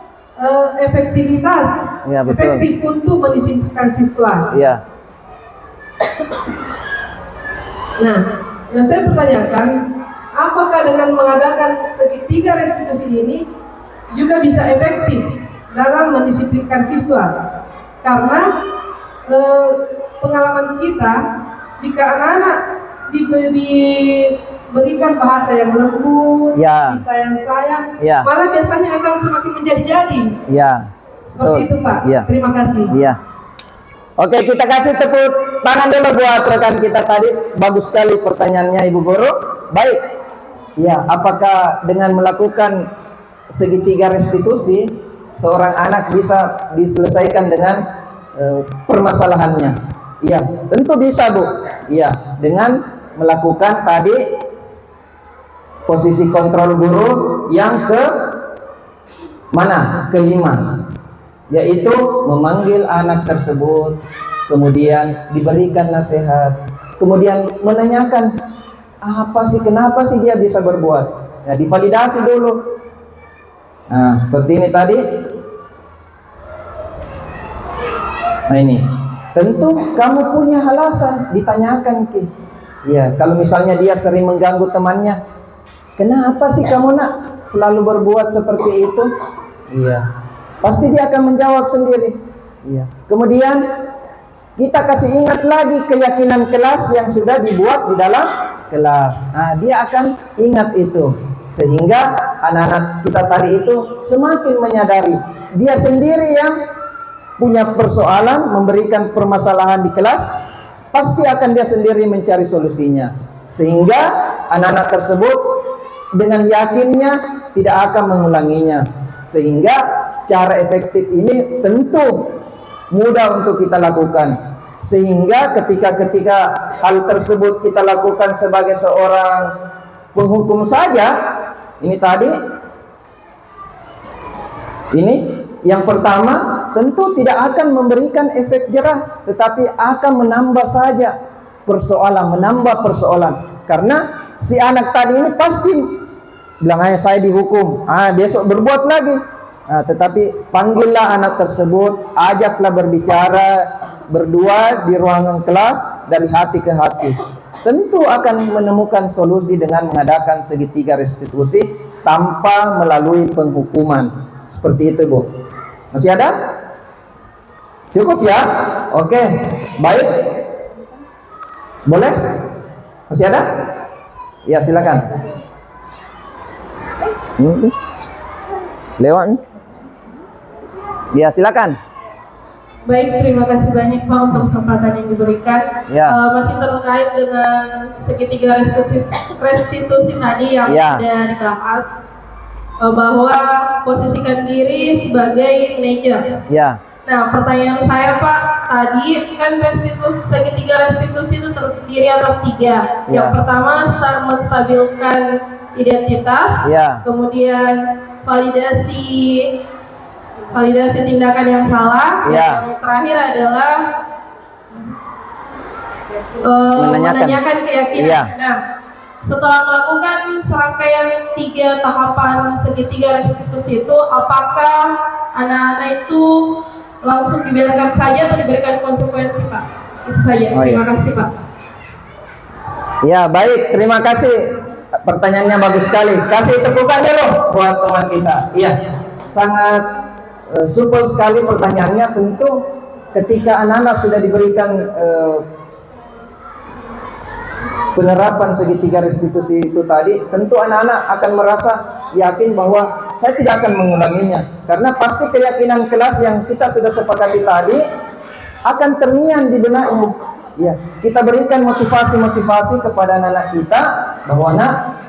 efektivitas, Ya, betul. efektif untuk mendisiplinkan siswa. Ya. Nah, yang saya pertanyakan, apakah dengan mengadakan segitiga restitusi ini juga bisa efektif dalam mendisiplinkan siswa? Karena pengalaman kita, jika anak-anak diberikan bahasa yang lembut, Ya. disayang-sayang, Ya. malah biasanya akan semakin menjadi-jadi. Ya. Seperti itu Pak. Ya. Terima kasih. Iya. Oke, kita kasih tepuk tangan dulu buat rekan kita tadi. Bagus sekali pertanyaannya Ibu Guru. Baik. Ya, apakah dengan melakukan segitiga restitusi seorang anak bisa diselesaikan dengan permasalahannya? Iya, tentu bisa Bu. Iya, dengan melakukan tadi posisi kontrol guru yang ke mana? Kelima, yaitu memanggil anak tersebut, kemudian diberikan nasihat, kemudian menanyakan kenapa sih dia bisa berbuat. Ya, divalidasi dulu. Nah, seperti ini tadi. Nah, ini tentu kamu punya alasan, ditanyakan Ki. Ya, kalau misalnya dia sering mengganggu temannya, kenapa sih kamu nak selalu berbuat seperti itu? Iya, pasti dia akan menjawab sendiri. Iya. Kemudian kita kasih ingat lagi keyakinan kelas yang sudah dibuat di dalam kelas. Nah, dia akan ingat itu, sehingga anak-anak kita tadi itu semakin menyadari dia sendiri yang punya persoalan, memberikan permasalahan di kelas, pasti akan dia sendiri mencari solusinya, sehingga anak-anak tersebut dengan yakinnya tidak akan mengulanginya. Sehingga cara efektif ini tentu mudah untuk kita lakukan, sehingga ketika hal tersebut kita lakukan sebagai seorang penghukum saja, ini tadi, ini yang pertama tentu tidak akan memberikan efek jerah, tetapi akan menambah saja persoalan, menambah persoalan. Karena si anak tadi ini pasti bilang, saya dihukum, besok berbuat lagi. Tetapi panggillah anak tersebut, ajaklah berbicara berdua di ruangan kelas dari hati ke hati. Tentu akan menemukan solusi dengan mengadakan segitiga restitusi tanpa melalui penghukuman. Seperti itu, Bu. Masih ada? Cukup ya? Oke, baik. Boleh? Masih ada? Ya, silakan. Lewat nih. Ya, silakan. Baik, terima kasih banyak Pak untuk kesempatan yang diberikan. Ya. Masih terkait dengan segitiga restitusi tadi yang Ya. sudah dibahas, bahwa posisikan diri sebagai manajer. Ya. Nah, pertanyaan saya Pak, tadi kan segitiga restitusi itu terdiri atas 3. Yang Ya. pertama menstabilkan identitas, Ya. kemudian validasi tindakan yang salah, Ya. yang terakhir adalah menanyakan keyakinan. Ya. Nah, setelah melakukan serangkaian 3 tahapan segitiga restitusi itu, apakah anak-anak itu langsung dibiarkan saja atau diberikan konsekuensi, Pak? Itu saja. Terima kasih, Pak. Ya, baik, terima kasih. Pertanyaannya bagus sekali. Kasih tepukan dulu buat teman kita. Iya, sangat supel sekali pertanyaannya. Tentu ketika anak-anak sudah diberikan penerapan segitiga restitusi itu tadi, tentu anak-anak akan merasa yakin bahwa saya tidak akan mengulanginya, karena pasti keyakinan kelas yang kita sudah sepakati tadi akan terngiang di benaknya. Ya, kita berikan motivasi kepada anak-anak kita bahwa nak,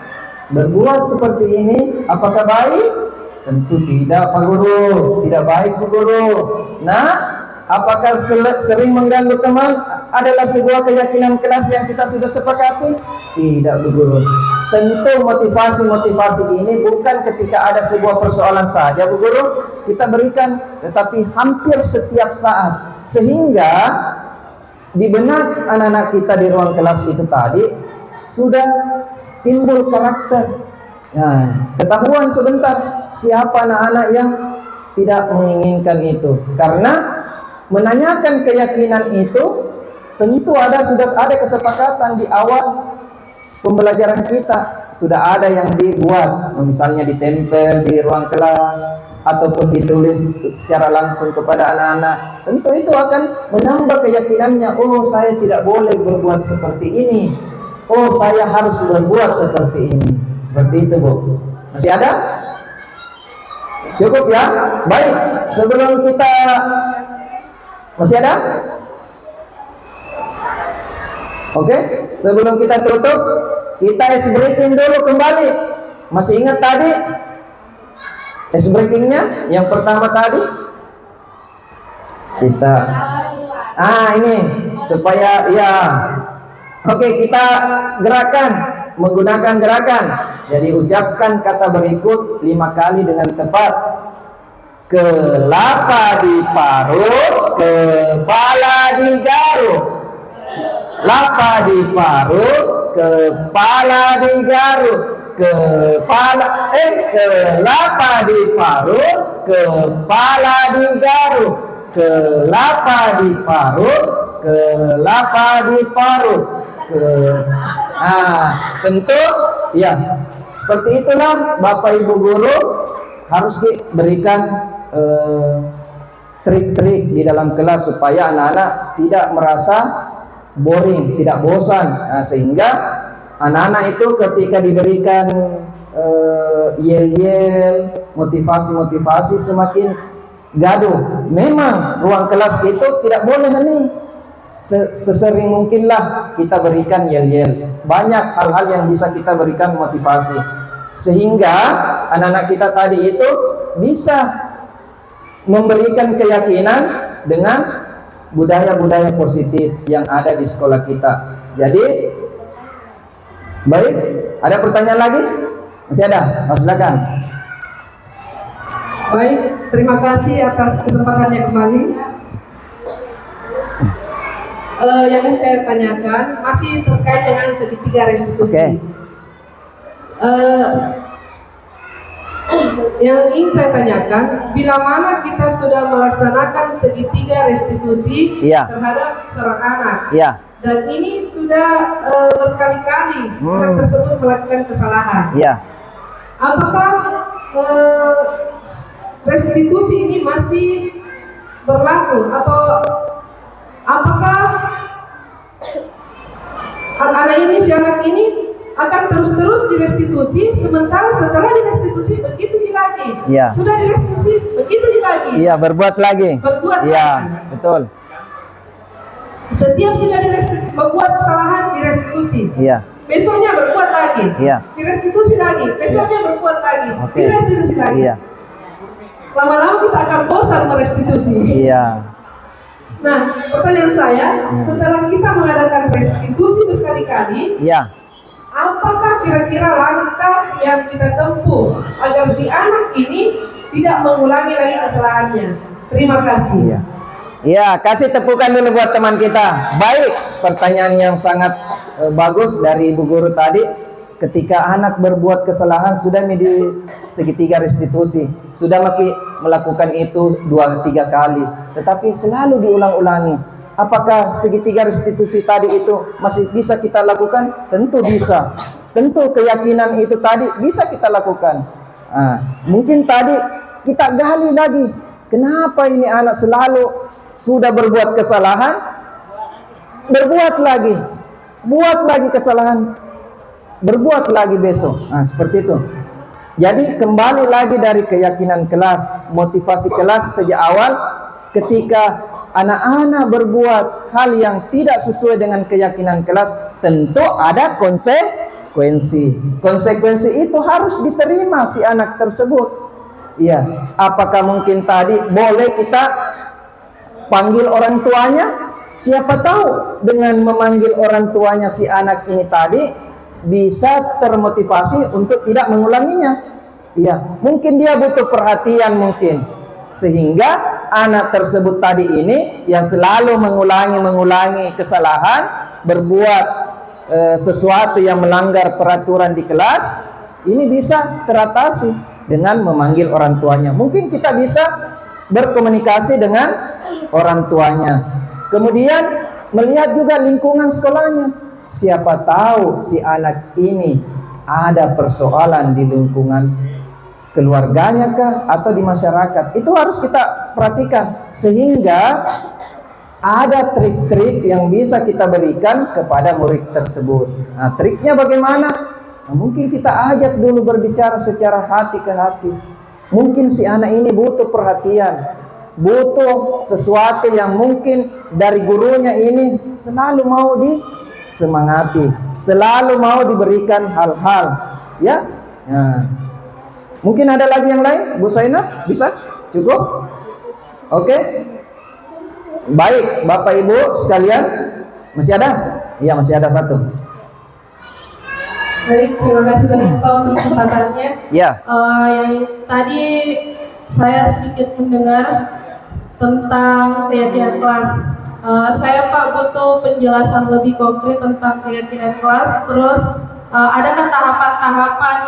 berbuat seperti ini apakah baik? Tentu tidak, Pak Guru. Tidak baik, Bu Guru. Nah, apakah sering mengganggu teman adalah sebuah keyakinan kelas yang kita sudah sepakati? Tidak, Bu Guru. Tentu motivasi ini bukan ketika ada sebuah persoalan saja, Bu Guru, kita berikan, tetapi hampir setiap saat, sehingga di benak anak-anak kita di ruang kelas itu tadi sudah timbul karakter. Nah, ketahuan sebentar siapa anak-anak yang tidak menginginkan itu. Karena menanyakan keyakinan itu tentu sudah ada kesepakatan di awal pembelajaran kita. Sudah ada yang dibuat, misalnya ditempel di ruang kelas ataupun ditulis secara langsung kepada anak-anak. Tentu itu akan menambah keyakinannya. Oh, saya tidak boleh berbuat seperti ini. Oh, saya harus berbuat seperti ini. Seperti itu, Bu. Masih ada? Cukup ya? Baik, sebelum kita masih ada? Oke, sebelum kita tutup, kita ice breaking dulu kembali. Masih ingat tadi ice breakingnya yang pertama tadi? Kita ini supaya ya. Oke, kita gerakan menggunakan gerakan. Jadi ucapkan kata berikut 5 kali dengan tepat. Kelapa diparut, kepala digaruk. Lapa diparut, kepala digaruk. Kelapa diparut, kepala digaruk. Kelapa diparut, kelapa diparut. Tentu ya seperti itulah Bapak Ibu guru harus diberikan trik-trik di dalam kelas supaya anak-anak tidak merasa boring, tidak bosan. Sehingga anak-anak itu ketika diberikan yel-yel, motivasi semakin gaduh. Memang ruang kelas itu tidak boleh hening. Sesering mungkinlah kita berikan yel-yel. Banyak hal-hal yang bisa kita berikan motivasi, sehingga anak-anak kita tadi itu bisa memberikan keyakinan dengan budaya-budaya positif yang ada di sekolah kita. Jadi, baik, ada pertanyaan lagi? Masih ada? Silakan. Baik, terima kasih atas kesempatannya kembali. Yang ingin saya tanyakan masih terkait dengan segitiga restitusi. Oke. Yang ingin saya tanyakan, bila mana kita sudah melaksanakan segitiga restitusi Iya. terhadap seorang anak, Iya. dan ini sudah berkali-kali anak tersebut melakukan kesalahan, Iya. apakah restitusi ini masih berlaku atau apakah anak ini, si anak ini akan terus-terus direstitusi, sementara setelah direstitusi begitu lagi, Iya. sudah direstitusi begitu lagi, Iya, berbuat lagi. berbuat Iya, lagi. betul. Setiap sudah direstitusi, membuat kesalahan direstitusi, Iya. besoknya berbuat lagi, Iya. direstitusi lagi, besoknya berbuat lagi, Oke. direstitusi lagi. Iya. Lama-lama kita akan bosan merestitusi. Iya. Nah, pertanyaan saya, setelah kita mengadakan restitusi berkali-kali, Iya. apakah kira-kira langkah yang kita tempuh agar si anak ini tidak mengulangi lagi kesalahannya? Terima kasih. Iya. Iya, kasih tepukan dulu buat teman kita. Baik, pertanyaan yang sangat bagus dari Ibu Guru tadi. Ketika anak berbuat kesalahan sudah di segitiga restitusi, sudah melakukan itu 2-3 kali, tetapi selalu diulang-ulangi. Apakah segitiga restitusi tadi itu masih bisa kita lakukan? Tentu bisa. Tentu keyakinan itu tadi bisa kita lakukan. Mungkin tadi kita gali lagi, kenapa ini anak selalu sudah berbuat kesalahan, berbuat lagi, buat lagi kesalahan, berbuat lagi besok. Seperti itu. Jadi kembali lagi dari keyakinan kelas, motivasi kelas sejak awal. Ketika anak-anak berbuat hal yang tidak sesuai dengan keyakinan kelas, tentu ada konsekuensi. Konsekuensi itu harus diterima si anak tersebut. Iya. Apakah mungkin tadi boleh kita panggil orang tuanya? Siapa tahu dengan memanggil orang tuanya si anak ini tadi bisa termotivasi untuk tidak mengulanginya. Iya, mungkin dia butuh perhatian mungkin, sehingga anak tersebut tadi ini yang selalu mengulangi kesalahan, berbuat sesuatu yang melanggar peraturan di kelas, ini bisa teratasi dengan memanggil orang tuanya. Mungkin kita bisa berkomunikasi dengan orang tuanya. Kemudian melihat juga lingkungan sekolahnya. Siapa tahu si anak ini ada persoalan di lingkungan keluarganya kah atau di masyarakat. Itu harus kita perhatikan sehingga ada trik-trik yang bisa kita berikan kepada murid tersebut. Triknya bagaimana? Mungkin kita ajak dulu berbicara secara hati ke hati. Mungkin si anak ini butuh perhatian, butuh sesuatu yang mungkin dari gurunya ini selalu mau disemangati, selalu mau diberikan hal-hal, ya. Mungkin ada lagi yang lain, Bu Sainab, bisa? Cukup? Oke. Baik, Bapak Ibu sekalian, masih ada? Iya, masih ada satu. Baik, terima kasih banyak Pak untuk kesempatannya. Ya. Yang tadi saya sedikit mendengar tentang keyakinan kelas. Saya Pak butuh penjelasan lebih konkret tentang keyakinan kelas. Terus adakah tahapan-tahapan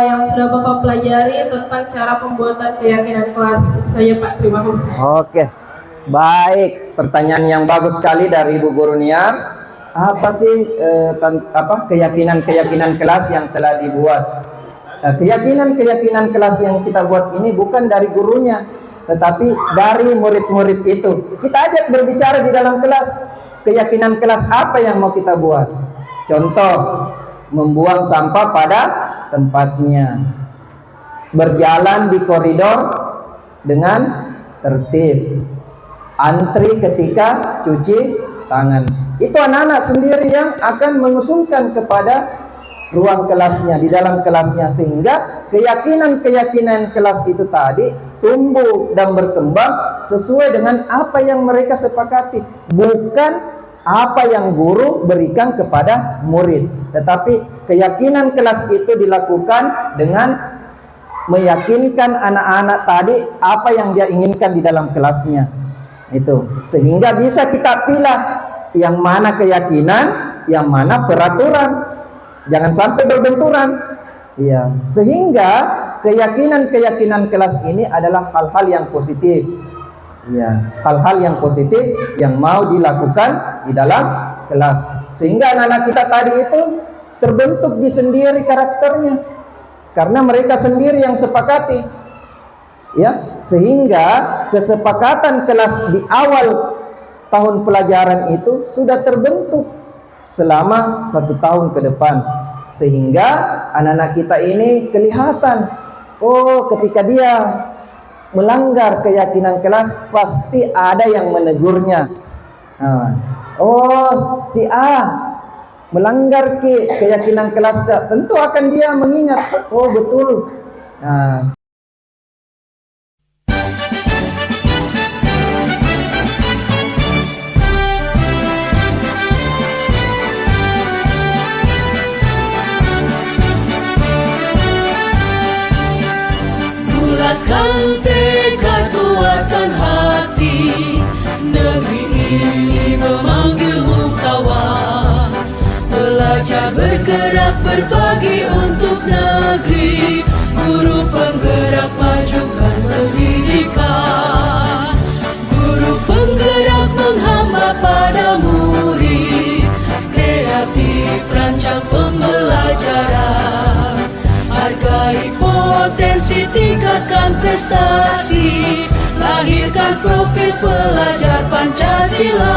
yang sudah Bapak pelajari tentang cara pembuatan keyakinan kelas? Saya Pak, terima kasih. Oke. Baik, pertanyaan yang bagus sekali dari Ibu Guru Niar. Apa sih keyakinan-keyakinan kelas yang telah dibuat? Keyakinan-keyakinan kelas yang kita buat ini bukan dari gurunya, tetapi dari murid-murid itu. Kita ajak berbicara di dalam kelas. Keyakinan kelas apa yang mau kita buat? Contoh, membuang sampah pada tempatnya, berjalan di koridor dengan tertib, antri ketika cuci tangan. Itu anak-anak sendiri yang akan mengusulkan kepada ruang kelasnya, di dalam kelasnya, sehingga keyakinan-keyakinan kelas itu tadi tumbuh dan berkembang sesuai dengan apa yang mereka sepakati, bukan apa yang guru berikan kepada murid. Tetapi keyakinan kelas itu dilakukan dengan meyakinkan anak-anak tadi apa yang dia inginkan di dalam kelasnya. Itu sehingga bisa kita pilih yang mana keyakinan, yang mana peraturan. Jangan sampai berbenturan. Iya, sehingga keyakinan-keyakinan kelas ini adalah hal-hal yang positif. Iya, hal-hal yang positif yang mau dilakukan di dalam kelas. Sehingga anak-anak kita tadi itu terbentuk di sendiri karakternya. Karena mereka sendiri yang sepakati. Ya, sehingga kesepakatan kelas di awal tahun pelajaran itu sudah terbentuk selama 1 tahun ke depan. Sehingga anak-anak kita ini kelihatan, oh ketika dia melanggar keyakinan kelas pasti ada yang menegurnya. Oh si A melanggar keyakinan kelas, tentu akan dia mengingat, oh betul. Bulatkan tekad, kuatkan hati, negeri ini memanggilmu kawan. Belajar bergerak berbagi untuk negeri, guru penggerak majukan pendidikan. Guru penggerak menghamba pada murid, kreatif rancang pembelajaran. Hargai potensi, tingkatkan prestasi, lahirkan profil pelajar Pancasila.